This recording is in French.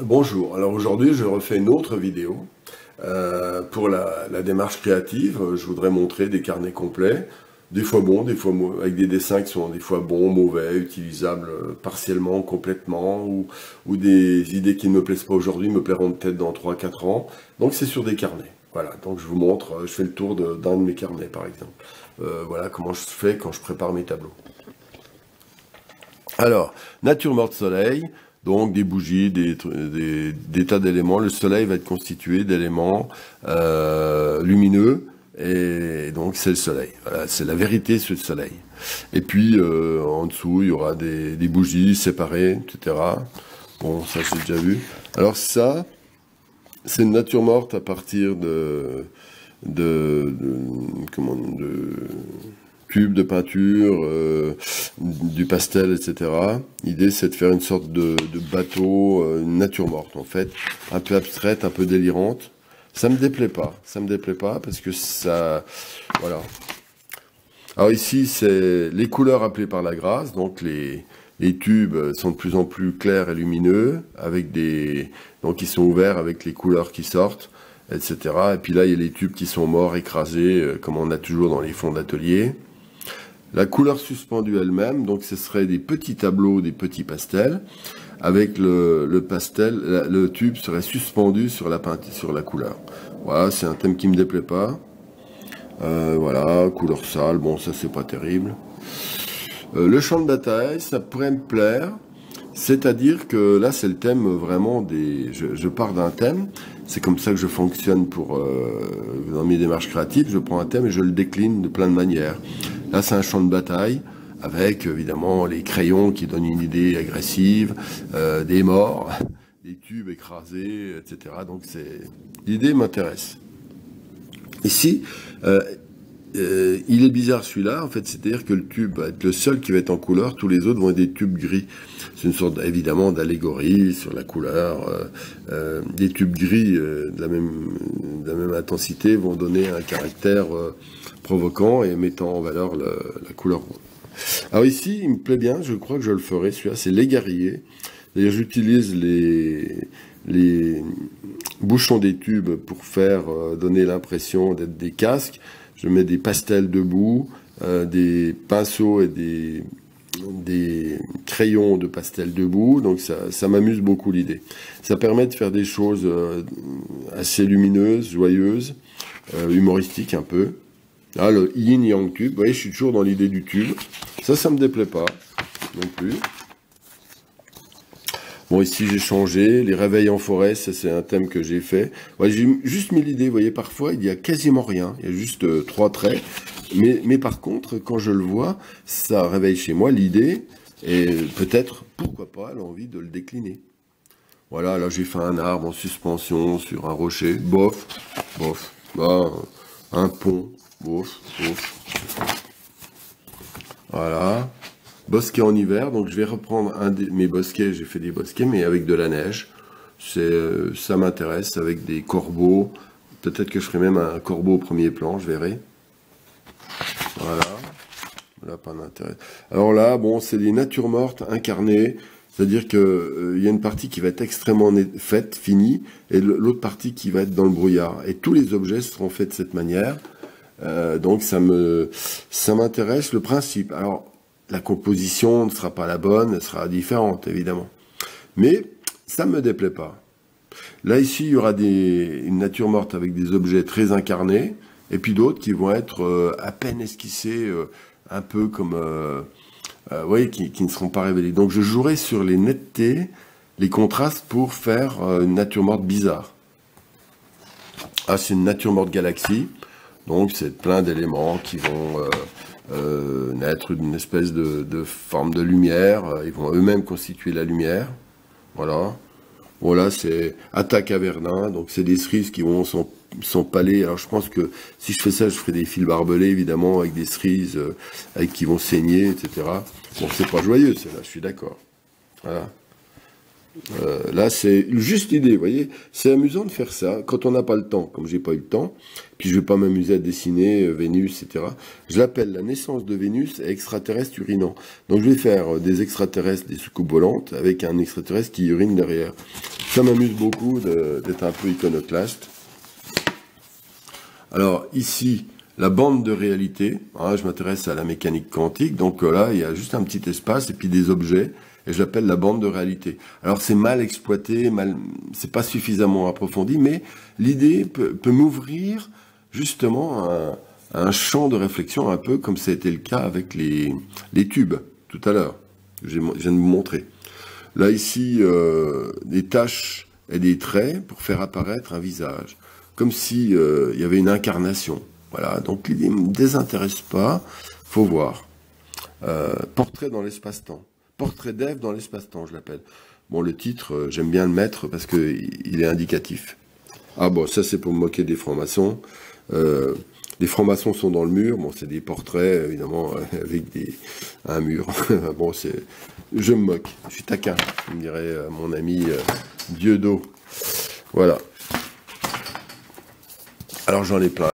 Bonjour, alors aujourd'hui je refais une autre vidéo pour la démarche créative. Je voudrais montrer des carnets complets, des fois bons, des fois avec des dessins qui sont des fois bons, mauvais, utilisables partiellement, complètement, ou des idées qui ne me plaisent pas aujourd'hui me plairont peut-être dans 3 4 ans. Donc c'est sur des carnets. Voilà, donc je vous montre, je fais le tour d'un de mes carnets par exemple. Voilà comment je fais quand je prépare mes tableaux. Alors, nature morte soleil. Donc des bougies, des tas d'éléments. Le soleil va être constitué d'éléments lumineux, et donc c'est le soleil. Voilà, c'est la vérité sur le soleil. Et puis en dessous, il y aura des bougies séparées, etc. Bon, ça j'ai déjà vu. Alors ça, c'est une nature morte à partir de tubes de peinture, du pastel, etc. L'idée, c'est de faire une sorte de bateau, une nature morte, en fait, un peu abstraite, un peu délirante. Ça me déplaît pas, parce que ça, voilà. Alors ici, c'est les couleurs appelées par la grâce, donc les tubes sont de plus en plus clairs et lumineux, donc ils sont ouverts avec les couleurs qui sortent, etc. Et puis là, il y a les tubes qui sont morts, écrasés, comme on a toujours dans les fonds d'atelier. La couleur suspendue elle-même, donc ce serait des petits tableaux, des petits pastels, avec le pastel, le tube serait suspendu sur la couleur. Voilà, c'est un thème qui me déplaît pas. Voilà, couleur sale, bon ça c'est pas terrible. Le champ de bataille, ça pourrait me plaire, c'est-à-dire que là c'est le thème vraiment je pars d'un thème, c'est comme ça que je fonctionne dans mes démarches créatives, je prends un thème et je le décline de plein de manières. Là, c'est un champ de bataille, avec évidemment les crayons qui donnent une idée agressive, des morts, des tubes écrasés, etc. Donc l'idée m'intéresse. Ici, il est bizarre celui-là, en fait, c'est-à-dire que le tube va être le seul qui va être en couleur, tous les autres vont être des tubes gris. C'est une sorte évidemment d'allégorie sur la couleur. Des tubes gris de la même intensité vont donner un caractère provoquant et mettant en valeur la couleur rouge. Alors ici, il me plaît bien, je crois que je le ferai, celui-là, c'est l'égarier. D'ailleurs, j'utilise les bouchons des tubes pour donner l'impression d'être des casques. Je mets des pastels debout, des pinceaux et des crayons de pastel debout, donc ça m'amuse beaucoup l'idée. Ça permet de faire des choses assez lumineuses, joyeuses, humoristiques un peu. Là, le yin yang tube, vous voyez, je suis toujours dans l'idée du tube. Ça me déplaît pas non plus. Bon, ici j'ai changé, les réveils en forêt, ça c'est un thème que j'ai fait. Ouais, j'ai juste mis l'idée, vous voyez, parfois il y a quasiment rien, il y a juste 3 traits. Mais par contre, quand je le vois, ça réveille chez moi l'idée, et peut-être, pourquoi pas, l'envie de le décliner. Voilà, là j'ai fait un arbre en suspension sur un rocher, bof, bah, un pont, bof. Voilà. Bosquet en hiver, donc je vais reprendre mes bosquets, j'ai fait des bosquets, mais avec de la neige. Ça m'intéresse, avec des corbeaux. Peut-être que je ferai même un corbeau au premier plan, je verrai. Voilà. Là, pas d'intérêt. Alors là, bon, c'est des natures mortes incarnées, c'est-à-dire que y a une partie qui va être extrêmement faite, finie, et l'autre partie qui va être dans le brouillard. Et tous les objets seront faits de cette manière. Donc ça m'intéresse le principe. Alors, la composition ne sera pas la bonne, elle sera différente, évidemment. Mais ça ne me déplaît pas. Là, ici, il y aura une nature morte avec des objets très incarnés, et puis d'autres qui vont être à peine esquissés, un peu comme... oui, qui ne seront pas révélés. Donc, je jouerai sur les nettetés, les contrastes pour faire une nature morte bizarre. Ah, c'est une nature morte galaxie. Donc, c'est plein d'éléments qui vont... naître d'une espèce de forme de lumière, ils vont eux-mêmes constituer la lumière, voilà. Voilà, c'est attaque à Verdun, donc c'est des cerises qui vont s'empaler. Alors je pense que si je fais ça, je ferai des fils barbelés, évidemment, avec des cerises qui vont saigner, etc. Bon, c'est pas joyeux, c'est là, je suis d'accord. Voilà. Là, c'est juste l'idée, vous voyez. C'est amusant de faire ça quand on n'a pas le temps, comme j'ai pas eu le temps. Puis je vais pas m'amuser à dessiner Vénus, etc. Je l'appelle la naissance de Vénus extraterrestre urinant. Donc je vais faire des extraterrestres, des soucoupes volantes, avec un extraterrestre qui urine derrière. Ça m'amuse beaucoup d'être un peu iconoclaste. Alors ici, la bande de réalité. Hein, je m'intéresse à la mécanique quantique. Donc là, il y a juste un petit espace et puis des objets. Et je l'appelle la bande de réalité. Alors c'est mal exploité, c'est pas suffisamment approfondi, mais l'idée peut m'ouvrir justement un champ de réflexion un peu comme ça a été le cas avec les tubes tout à l'heure. Je viens de vous montrer. Là ici, des taches et des traits pour faire apparaître un visage, comme si il y avait une incarnation. Voilà. Donc l'idée ne me désintéresse pas. Faut voir. Portrait dans l'espace-temps. Portrait d'Ève dans l'espace-temps, je l'appelle. Bon, le titre, j'aime bien le mettre parce qu'il est indicatif. Ah bon, ça c'est pour me moquer des francs-maçons. Les francs-maçons sont dans le mur. Bon, c'est des portraits, évidemment, avec un mur. Bon, je me moque. Je suis taquin, me dirait mon ami Dieudo. Voilà. Alors j'en ai plein.